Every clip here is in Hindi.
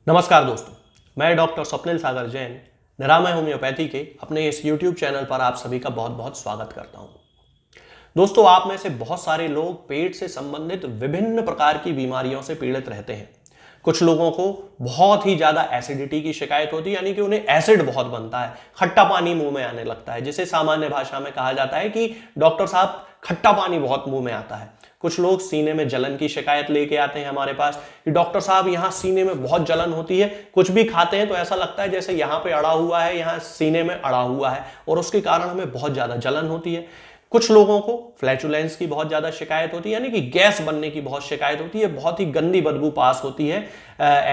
नमस्कार दोस्तों, मैं डॉक्टर स्वप्निल सागर जैन निरामय होम्योपैथी के अपने इस YouTube चैनल पर आप सभी का बहुत बहुत स्वागत करता हूं। दोस्तों, आप में से बहुत सारे लोग पेट से संबंधित विभिन्न प्रकार की बीमारियों से पीड़ित रहते हैं। कुछ लोगों को बहुत ही ज्यादा एसिडिटी की शिकायत होती है, यानी कि उन्हें एसिड बहुत बनता है, खट्टा पानी मुंह में आने लगता है, जिसे सामान्य भाषा में कहा जाता है कि डॉक्टर साहब खट्टा पानी बहुत मुंह में आता है। कुछ लोग सीने में जलन की शिकायत लेके आते हैं हमारे पास कि डॉक्टर साहब यहाँ सीने में बहुत जलन होती है, कुछ भी खाते हैं तो ऐसा लगता है जैसे यहाँ पे अड़ा हुआ है, यहाँ सीने में अड़ा हुआ है और उसके कारण हमें बहुत ज्यादा जलन होती है। कुछ लोगों को फ्लैचुलेंस की बहुत ज्यादा शिकायत होती है, यानी कि गैस बनने की बहुत शिकायत होती है, बहुत ही गंदी बदबू पास होती है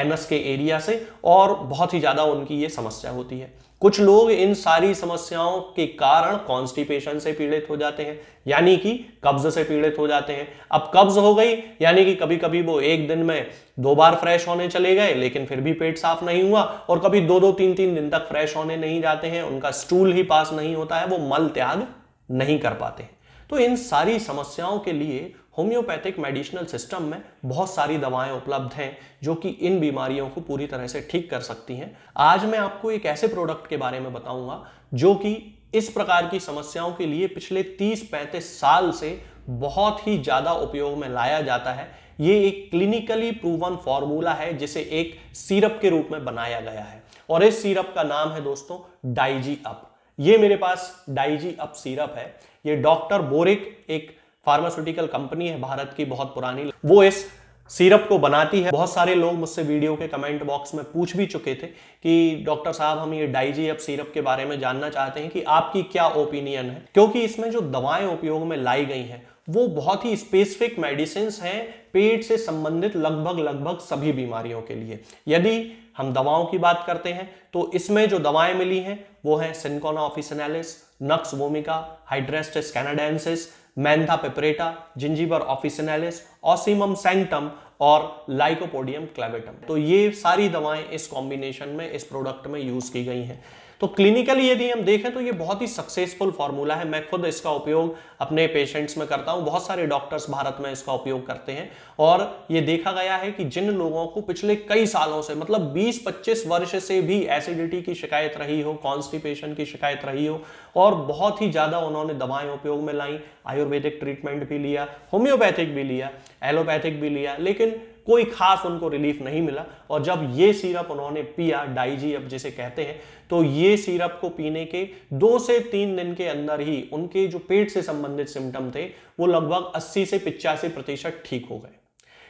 एनस के एरिया से और बहुत ही ज्यादा उनकी ये समस्या होती है। कुछ लोग इन सारी समस्याओं के कारण कॉन्स्टिपेशन से पीड़ित हो जाते हैं, यानी कि कब्ज से पीड़ित हो जाते हैं। अब कब्ज हो गई यानी कि कभी कभी वो एक दिन में 2 बार फ्रेश होने चले गए लेकिन फिर भी पेट साफ नहीं हुआ, और कभी 2-2 3-3 दिन तक फ्रेश होने नहीं जाते हैं, उनका स्टूल ही पास नहीं होता है, वो मल त्याग नहीं कर पाते। तो इन सारी समस्याओं के लिए होम्योपैथिक मेडिसिनल सिस्टम में बहुत सारी दवाएं उपलब्ध हैं जो कि इन बीमारियों को पूरी तरह से ठीक कर सकती हैं। आज मैं आपको एक ऐसे प्रोडक्ट के बारे में बताऊंगा जो कि इस प्रकार की समस्याओं के लिए पिछले 30-35 साल से बहुत ही ज्यादा उपयोग में लाया जाता है। ये एक क्लिनिकली प्रूवन फॉर्मूला है जिसे एक सिरप के रूप में बनाया गया है और इस सिरप का नाम है दोस्तों डाइजी अप। ये मेरे पास डाइजी अप सिरप है। ये डॉक्टर बोरिक एक फार्मास्यूटिकल कंपनी है भारत की, बहुत पुरानी, वो इस सिरप को बनाती है। बहुत सारे लोग मुझसे वीडियो के कमेंट बॉक्स में पूछ भी चुके थे कि डॉक्टर साहब हम ये डाइजी अप सिरप के बारे में जानना चाहते हैं कि आपकी क्या ओपिनियन है, क्योंकि इसमें जो दवाएं उपयोग में लाई गई हैं वो बहुत ही स्पेसिफिक मेडिसिन हैं पेट से संबंधित लगभग सभी बीमारियों के लिए। यदि हम दवाओं की बात करते हैं तो इसमें जो दवाएं मिली हैं वो है cinchona officinalis, nux vomica, hydrastis canadensis, mentha piperita, zingiber officinalis, ocimum sanctum और लाइकोपोडियम क्लेवेटम। तो ये सारी दवाएं इस कॉम्बिनेशन में इस प्रोडक्ट में यूज की गई हैं। तो क्लिनिकली यदि हम देखें तो ये बहुत ही सक्सेसफुल फॉर्मूला है। मैं खुद इसका उपयोग अपने पेशेंट्स में करता हूं, बहुत सारे डॉक्टर्स भारत में इसका उपयोग करते हैं और ये देखा गया है कि जिन लोगों को पिछले कई सालों से, मतलब 20-25 वर्ष से भी एसिडिटी की शिकायत रही हो, कॉन्स्टिपेशन की शिकायत रही हो और बहुत ही ज्यादा उन्होंने दवाएं उपयोग में लाई, आयुर्वेदिक ट्रीटमेंट भी लिया, होम्योपैथिक भी लिया, एलोपैथिक भी लिया, लेकिन कोई खास उनको रिलीफ नहीं मिला, और जब ये सिरप उन्होंने पिया, डाइजी अप जिसे कहते हैं, तो ये सिरप को पीने के 2 से 3 दिन के अंदर ही उनके जो पेट से संबंधित सिम्टम थे वो लगभग 80 से 85% ठीक हो गए।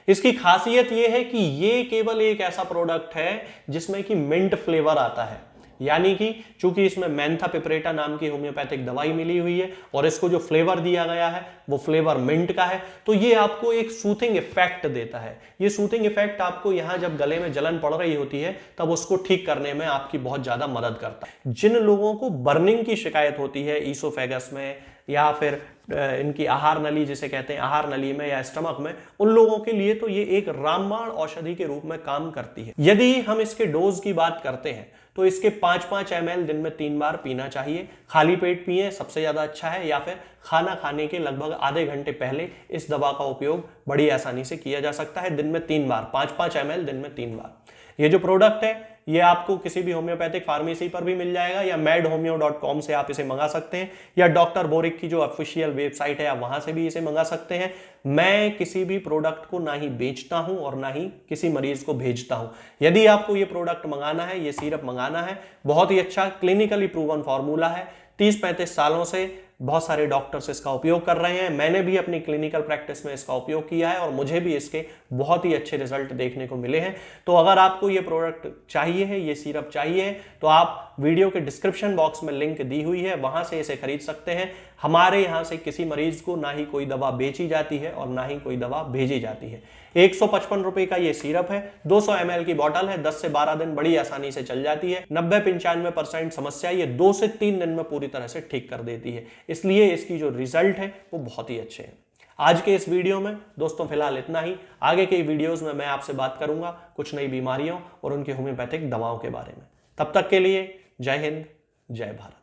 इसकी खासियत यह है कि ये केवल एक ऐसा प्रोडक्ट है जिसमें कि मिंट फ्लेवर आता है, यानी कि चूंकि इसमें मैंथा पिपरेटा नाम की होम्योपैथिक दवाई मिली हुई है और इसको जो फ्लेवर दिया गया है वो फ्लेवर मिंट का है, तो ये आपको एक सूथिंग इफेक्ट देता है। ये सूथिंग इफेक्ट आपको यहां जब गले में जलन पड़ रही होती है तब उसको ठीक करने में आपकी बहुत ज्यादा मदद करता है। जिन लोगों को बर्निंग की शिकायत होती है ईसोफेगस में या फिर इनकी आहार नली जिसे कहते हैं आहार नली में या स्टमक में, उन लोगों के लिए तो ये एक रामबाण औषधि के रूप में काम करती है। यदि हम इसके डोज की बात करते हैं तो इसके 5-5 ml दिन में 3 बार पीना चाहिए। खाली पेट पिए सबसे ज्यादा अच्छा है, या फिर खाना खाने के लगभग आधे घंटे पहले इस दवा का उपयोग बड़ी आसानी से किया जा सकता है। दिन में 3 बार, 5-5 ml दिन में 3 बार। ये जो प्रोडक्ट है ये आपको किसी भी होम्योपैथिक फार्मेसी पर भी मिल जाएगा या medhomeo.com से आप इसे मंगा सकते हैं, या डॉक्टर बोरिक की जो ऑफिशियल वेबसाइट है आप वहां से भी इसे मंगा सकते हैं। मैं किसी भी प्रोडक्ट को ना ही बेचता हूं और ना ही किसी मरीज को भेजता हूं। यदि आपको ये प्रोडक्ट मंगाना है, ये सिरप मंगाना है, बहुत ही अच्छा क्लिनिकली प्रूवन फॉर्मूला है। 30-35 सालों से बहुत सारे डॉक्टर्स इसका उपयोग कर रहे हैं। मैंने भी अपनी क्लिनिकल प्रैक्टिस में इसका उपयोग किया है और मुझे भी इसके बहुत ही अच्छे रिजल्ट देखने को मिले हैं। तो अगर आपको ये प्रोडक्ट चाहिए है, ये सिरप चाहिए है, तो आप वीडियो के डिस्क्रिप्शन बॉक्स में लिंक दी हुई है, वहां से इसे खरीद सकते हैं। हमारे यहाँ से किसी मरीज को ना ही कोई दवा बेची जाती है और ना ही कोई दवा भेजी जाती है। 155 रुपए का ये सिरप है, 200 ml की बोतल है, 10 से 12 दिन बड़ी आसानी से चल जाती है। 90-95% समस्या ये 2 से 3 दिन में पूरी तरह से ठीक कर देती है, इसलिए इसकी जो रिजल्ट है वो बहुत ही अच्छे हैं। आज के इस वीडियो में दोस्तों फिलहाल इतना ही। आगे के वीडियोस में मैं आपसे बात करूंगा कुछ नई बीमारियों और उनकी होम्योपैथिक दवाओं के बारे में। तब तक के लिए जय हिंद, जय भारत।